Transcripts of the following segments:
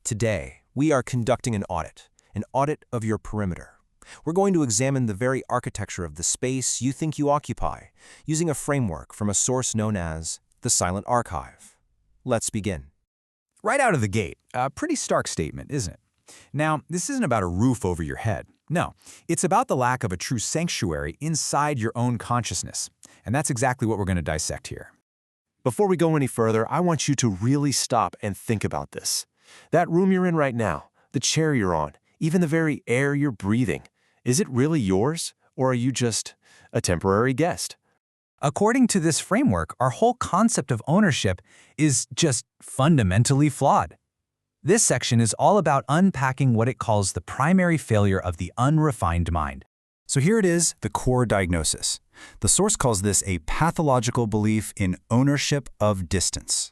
Today, we are conducting an audit of your perimeter. We're going to examine the very architecture of the space you think you occupy, using a framework from a source known as the Silent Archive. Let's begin. Right out of the gate, a pretty stark statement, isn't it? Now, this isn't about a roof over your head. No, it's about the lack of a true sanctuary inside your own consciousness. And that's exactly what we're going to dissect here. Before we go any further, I want you to really stop and think about this. That room you're in right now, the chair you're on, even the very air you're breathing, is it really yours, or are you just a temporary guest? According to this framework, our whole concept of ownership is just fundamentally flawed. This section is all about unpacking what it calls the primary failure of the unrefined mind. So here it is, the core diagnosis. The source calls this a pathological belief in ownership of distance.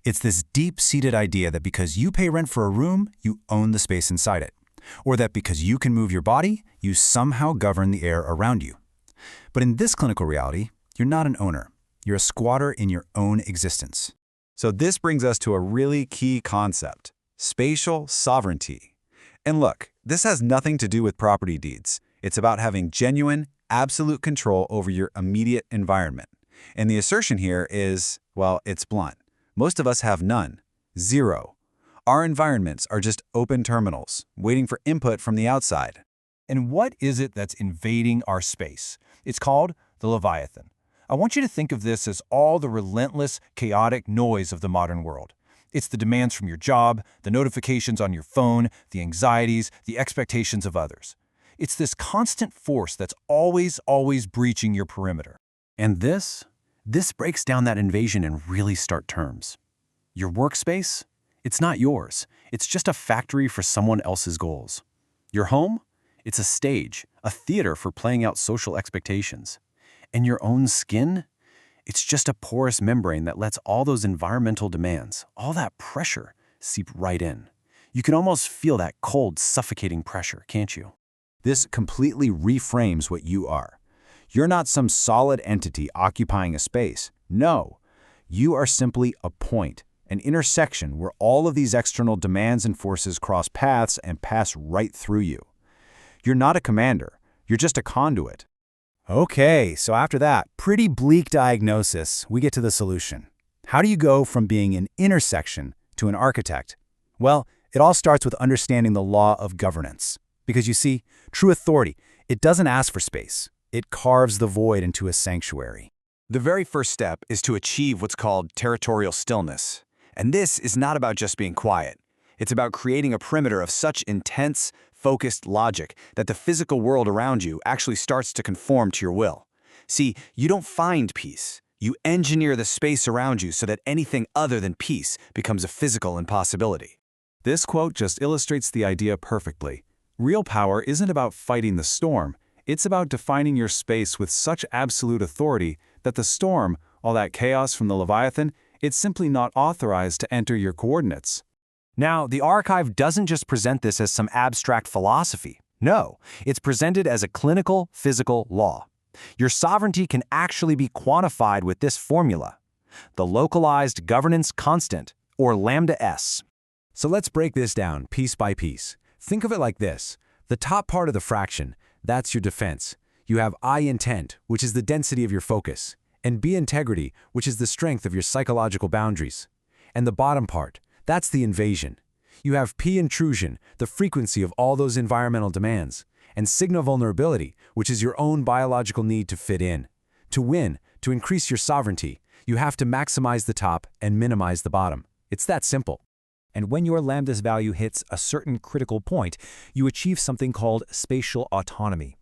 It's this deep-seated idea that because you pay rent for a room, you own the space inside it. Or that because you can move your body, you somehow govern the air around you. But in this clinical reality, you're not an owner. You're a squatter in your own existence. So this brings us to a really key concept: spatial sovereignty. And look, this has nothing to do with property deeds. It's about having genuine, absolute control over your immediate environment. And the assertion here is, well, it's blunt. Most of us have none. Zero. Our environments are just open terminals, waiting for input from the outside. And what is it that's invading our space? It's called the Leviathan. I want you to think of this as all the relentless, chaotic noise of the modern world. It's the demands from your job, the notifications on your phone, the anxieties, the expectations of others. It's this constant force that's always breaching your perimeter. And this breaks down that invasion in really stark terms. Your workspace? It's not yours. It's just a factory for someone else's goals. Your home? It's a stage, a theater for playing out social expectations. And your own skin? It's just a porous membrane that lets all those environmental demands, all that pressure, seep right in. You can almost feel that cold, suffocating pressure, can't you? This completely reframes what you are. You're not some solid entity occupying a space. No, you are simply a point, an intersection where all of these external demands and forces cross paths and pass right through you. You're not a commander. You're just a conduit. Okay, so after that pretty bleak diagnosis, we get to the solution. How do you go from being an intersection to an architect? Well, it all starts with understanding the law of governance. Because you see, true authority, it doesn't ask for space. It carves the void into a sanctuary. The very first step is to achieve what's called territorial stillness. And this is not about just being quiet. It's about creating a perimeter of such intense, focused logic that the physical world around you actually starts to conform to your will. See, you don't find peace. You engineer the space around you so that anything other than peace becomes a physical impossibility. This quote just illustrates the idea perfectly. Real power isn't about fighting the storm. It's about defining your space with such absolute authority that the storm, all that chaos from the Leviathan, it's simply not authorized to enter your coordinates. Now, the archive doesn't just present this as some abstract philosophy. No, it's presented as a clinical, physical law. Your sovereignty can actually be quantified with this formula: the Localized Governance Constant, or lambda S. So let's break this down piece by piece. Think of it like this. The top part of the fraction, that's your defense. You have I intent, which is the density of your focus, and B integrity, which is the strength of your psychological boundaries. And the bottom part, that's the invasion. You have P intrusion, the frequency of all those environmental demands, and sigma vulnerability, which is your own biological need to fit in. To win, to increase your sovereignty, you have to maximize the top and minimize the bottom. It's that simple. And when your lambda's value hits a certain critical point, you achieve something called spatial autonomy.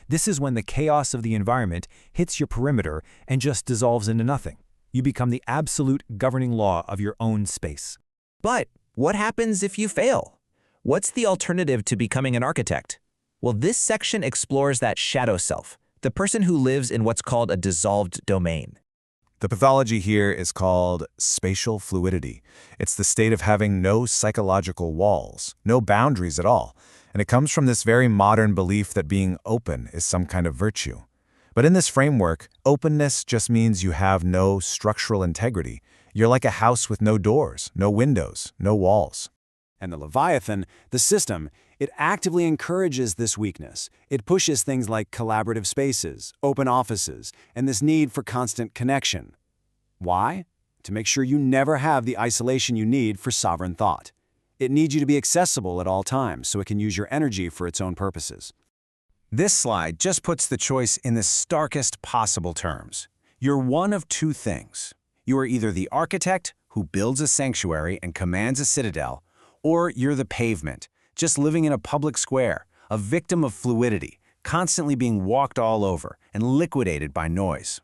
This is when the chaos of the environment hits your perimeter and just dissolves into nothing. You become the absolute governing law of your own space. But what happens if you fail? What's the alternative to becoming an architect? Well, this section explores that shadow self, the person who lives in what's called a dissolved domain. The pathology here is called spatial fluidity. It's the state of having no psychological walls, no boundaries at all. And it comes from this very modern belief that being open is some kind of virtue. But in this framework, openness just means you have no structural integrity. You're like a house with no doors, no windows, no walls. And the Leviathan, the system, it actively encourages this weakness. It pushes things like collaborative spaces, open offices, and this need for constant connection. Why? To make sure you never have the isolation you need for sovereign thought. It needs you to be accessible at all times so it can use your energy for its own purposes. This slide just puts the choice in the starkest possible terms. You're one of two things. You are either the architect who builds a sanctuary and commands a citadel, or you're the pavement, just living in a public square, a victim of fluidity, constantly being walked all over and liquidated by noise.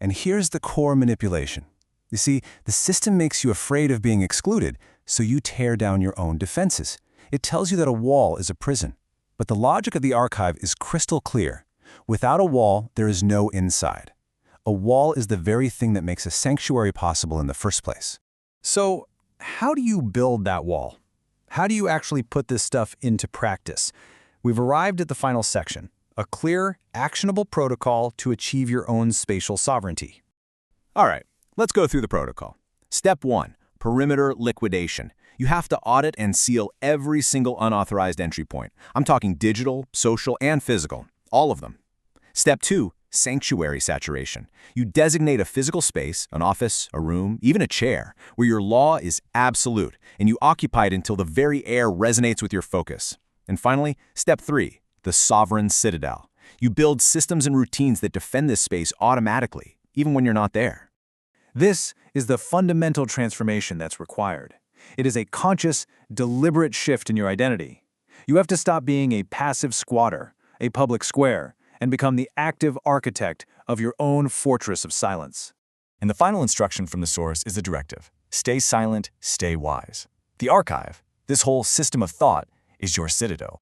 And here's the core manipulation. You see, the system makes you afraid of being excluded, so you tear down your own defenses. It tells you that a wall is a prison. But the logic of the archive is crystal clear. Without a wall, there is no inside. A wall is the very thing that makes a sanctuary possible in the first place. So, how do you build that wall? How do you actually put this stuff into practice? We've arrived at the final section, a clear, actionable protocol to achieve your own spatial sovereignty. All right, let's go through the protocol. Step 1, perimeter liquidation. You have to audit and seal every single unauthorized entry point. I'm talking digital, social, and physical, all of them. Step 2, sanctuary saturation. You designate a physical space, an office, a room, even a chair, where your law is absolute, and you occupy it until the very air resonates with your focus. And finally, step 3, the sovereign citadel. You build systems and routines that defend this space automatically, even when you're not there. This is the fundamental transformation that's required. It is a conscious, deliberate shift in your identity. You have to stop being a passive squatter, a public square, and become the active architect of your own fortress of silence. And the final instruction from the source is the directive: stay silent, stay wise. The archive, this whole system of thought, is your citadel.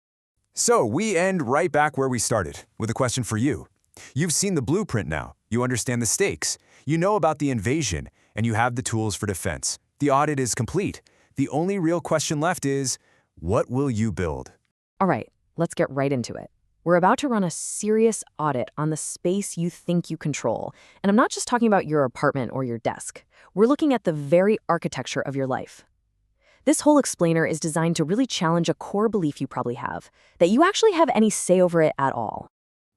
So we end right back where we started, with a question for you. You've seen the blueprint now. You understand the stakes. You know about the invasion, and you have the tools for defense. The audit is complete. The only real question left is, what will you build? All right, let's get right into it. We're about to run a serious audit on the space you think you control. And I'm not just talking about your apartment or your desk. We're looking at the very architecture of your life. This whole explainer is designed to really challenge a core belief you probably have, that you actually have any say over it at all.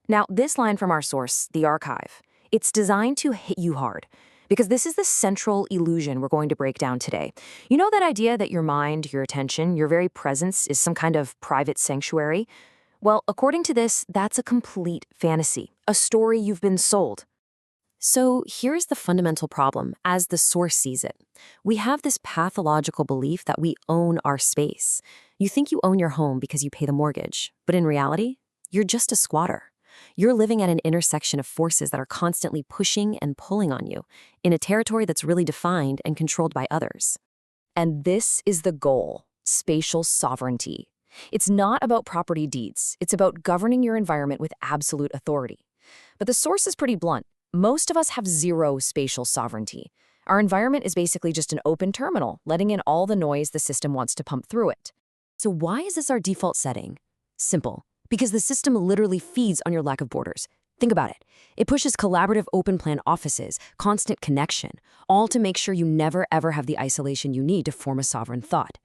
Now, this line from our source, the archive, it's designed to hit you hard, because this is the central illusion we're going to break down today. You know that idea that your mind, your attention, your very presence is some kind of private sanctuary? Well, according to this, that's a complete fantasy, a story you've been sold. So here's the fundamental problem, as the source sees it. We have this pathological belief that we own our space. You think you own your home because you pay the mortgage, but in reality, you're just a squatter. You're living at an intersection of forces that are constantly pushing and pulling on you, in a territory that's really defined and controlled by others. And this is the goal: spatial sovereignty. It's not about property deeds. It's about governing your environment with absolute authority. But the source is pretty blunt. Most of us have zero spatial sovereignty. Our environment is basically just an open terminal, letting in all the noise the system wants to pump through it. So why is this our default setting? Simple. Because the system literally feeds on your lack of borders. Think about it. It pushes collaborative open-plan offices, constant connection, all to make sure you never ever have the isolation you need to form a sovereign thought.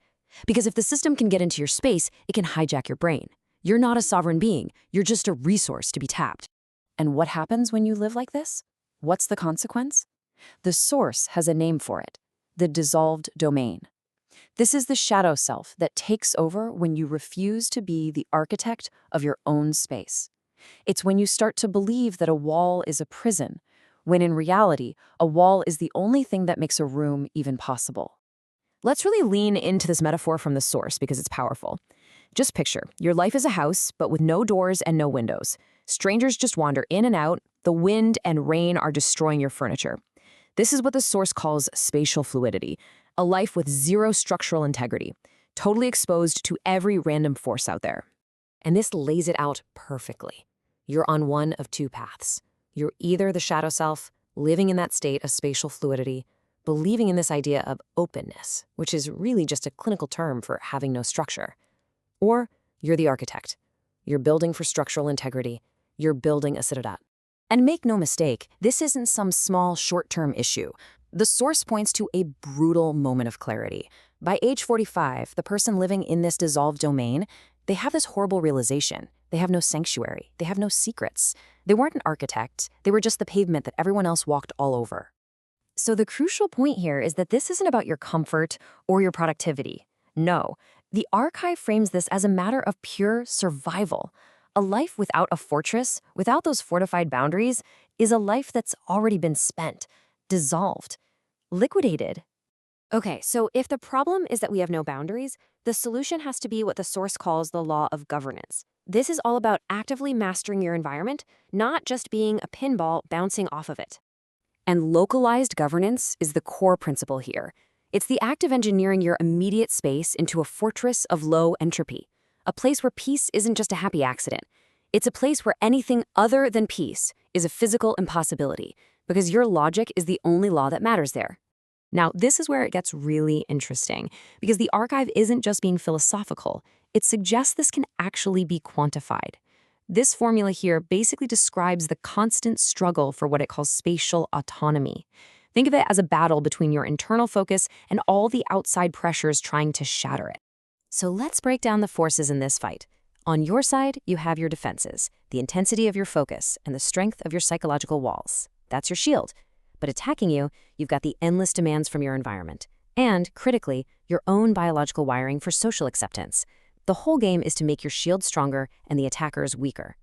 Because if the system can get into your space, it can hijack your brain. You're not a sovereign being. You're just a resource to be tapped. And what happens when you live like this? What's the consequence? The source has a name for it: the dissolved domain. This is the shadow self that takes over when you refuse to be the architect of your own space. It's when you start to believe that a wall is a prison, when in reality, a wall is the only thing that makes a room even possible. Let's really lean into this metaphor from the source because it's powerful. Just picture, your life is a house, but with no doors and no windows. Strangers just wander in and out. The wind and rain are destroying your furniture. This is what the source calls spatial fluidity, a life with zero structural integrity, totally exposed to every random force out there. And this lays it out perfectly. You're on one of two paths. You're either the shadow self, living in that state of spatial fluidity, believing in this idea of openness, which is really just a clinical term for having no structure. Or you're the architect. You're building for structural integrity. You're building a citadel. And make no mistake, this isn't some small short-term issue. The source points to a brutal moment of clarity. By age 45, the person living in this dissolved domain, they have this horrible realization. They have no sanctuary. They have no secrets. They weren't an architect. They were just the pavement that everyone else walked all over. So the crucial point here is that this isn't about your comfort or your productivity. No, the archive frames this as a matter of pure survival. A life without a fortress, without those fortified boundaries, is a life that's already been spent, dissolved, liquidated. Okay, so if the problem is that we have no boundaries, the solution has to be what the source calls the law of governance. This is all about actively mastering your environment, not just being a pinball bouncing off of it. And localized governance is the core principle here. It's the act of engineering your immediate space into a fortress of low entropy, a place where peace isn't just a happy accident. It's a place where anything other than peace is a physical impossibility, because your logic is the only law that matters there. Now, this is where it gets really interesting, because the archive isn't just being philosophical. It suggests this can actually be quantified. This formula here basically describes the constant struggle for what it calls spatial autonomy. Think of it as a battle between your internal focus and all the outside pressures trying to shatter it. So let's break down the forces in this fight. On your side, you have your defenses, the intensity of your focus, and the strength of your psychological walls. That's your shield. But attacking you, you've got the endless demands from your environment. And, critically, your own biological wiring for social acceptance. The whole game is to make your shield stronger and the attackers weaker.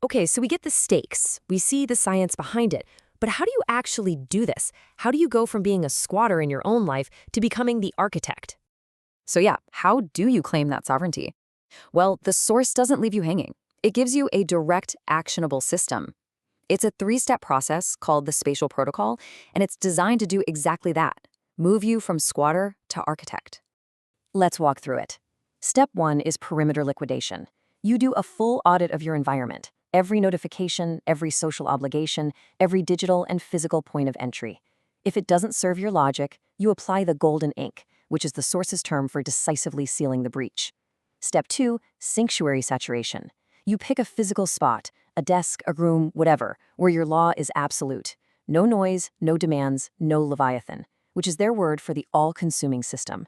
Okay, so we get the stakes. We see the science behind it. But how do you actually do this? How do you go from being a squatter in your own life to becoming the architect? So yeah, how do you claim that sovereignty? Well, the source doesn't leave you hanging. It gives you a direct, actionable system. It's a 3-step process called the Spatial Protocol, and it's designed to do exactly that, move you from squatter to architect. Let's walk through it. Step 1 is perimeter liquidation. You do a full audit of your environment, every notification, every social obligation, every digital and physical point of entry. If it doesn't serve your logic, you apply the golden ink, which is the source's term for decisively sealing the breach. Step 2, sanctuary saturation. You pick a physical spot, a desk, a room, whatever, where your law is absolute. No noise, no demands, no Leviathan, which is their word for the all-consuming system.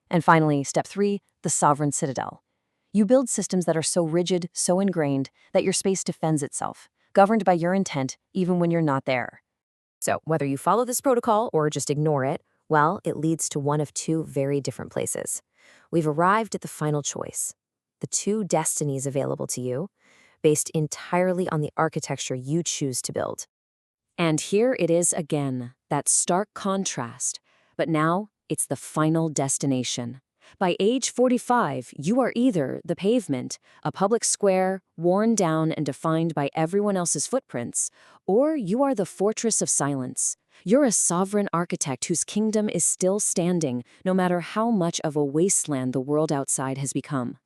And finally, step 3, the sovereign citadel. You build systems that are so rigid, so ingrained, that your space defends itself, governed by your intent even when you're not there. So whether you follow this protocol or just ignore it, well, it leads to one of 2 very different places. We've arrived at the final choice. The 2 destinies available to you, based entirely on the architecture you choose to build. And here it is again, that stark contrast. But now, it's the final destination. By age 45, you are either the pavement, a public square, worn down and defined by everyone else's footprints, or you are the fortress of silence. You're a sovereign architect whose kingdom is still standing, no matter how much of a wasteland the world outside has become.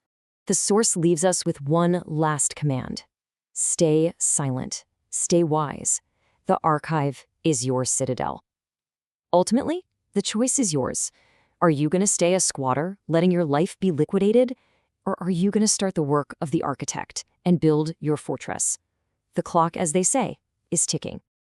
The source leaves us with one last command. Stay silent. Stay wise. The archive is your citadel. Ultimately, the choice is yours. Are you going to stay a squatter, letting your life be liquidated? Or are you going to start the work of the architect and build your fortress? The clock, as they say, is ticking.